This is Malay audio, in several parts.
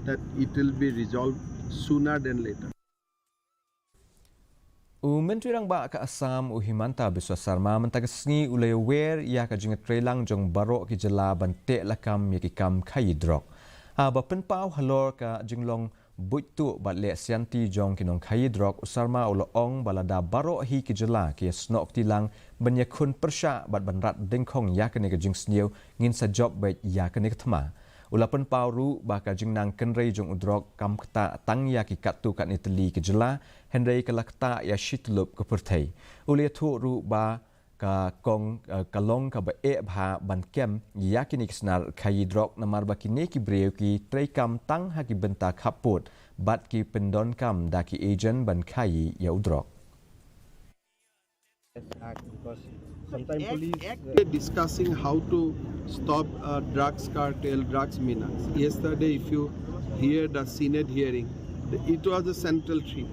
that it will be resolved sooner than later. Myntri Rangbah ke Assam uhimanta biswa sarma mentagasngi Iawer ia ke Jingiatreilang Jong Baroh ke Jylla bantek lakam yakikam kayidrok. Bapenpau halor ke Jinglong buitu batle sianti Jong kinong kayidrok usarma uloong balada Baroh hi ke Jylla ke snok tilang banyakun persya bat banrat Diengkhong ia ke nega jingsniu ngin sajob baik ia ke nega thema. Ulapan pauru baka jingnang kenrei jong udrok kam kata tang ya ki katu kat niteli ke Jylla henrei ke lakta ya shitlup ke pertai. Ulia tu ru ba ka kong kalong ka ba e bha ban kem ya ki niksnar kai drok namar ba ki ne ki breu ki trei kam tang ha ki benta khaput bat ki pendon kam da ki agent ban kai ya udrok. Because sometimes police discussing how to stop drugs cartel, drugs menace. Yesterday, if you hear the Senate hearing, it was a central theme.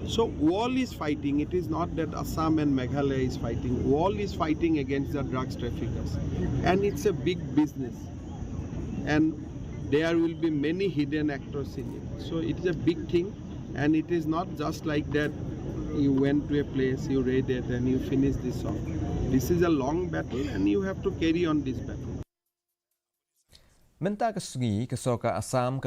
So all is fighting. It is not that Assam and Meghalaya is fighting. All is fighting against the drugs traffickers, and it's a big business. And there will be many hidden actors in it. So it is a big thing, and it is not just like that. You went to a place, you read it, and you finish this off. This is a long battle, and you have to carry on this battle. Menta ke sungi ke soka Assam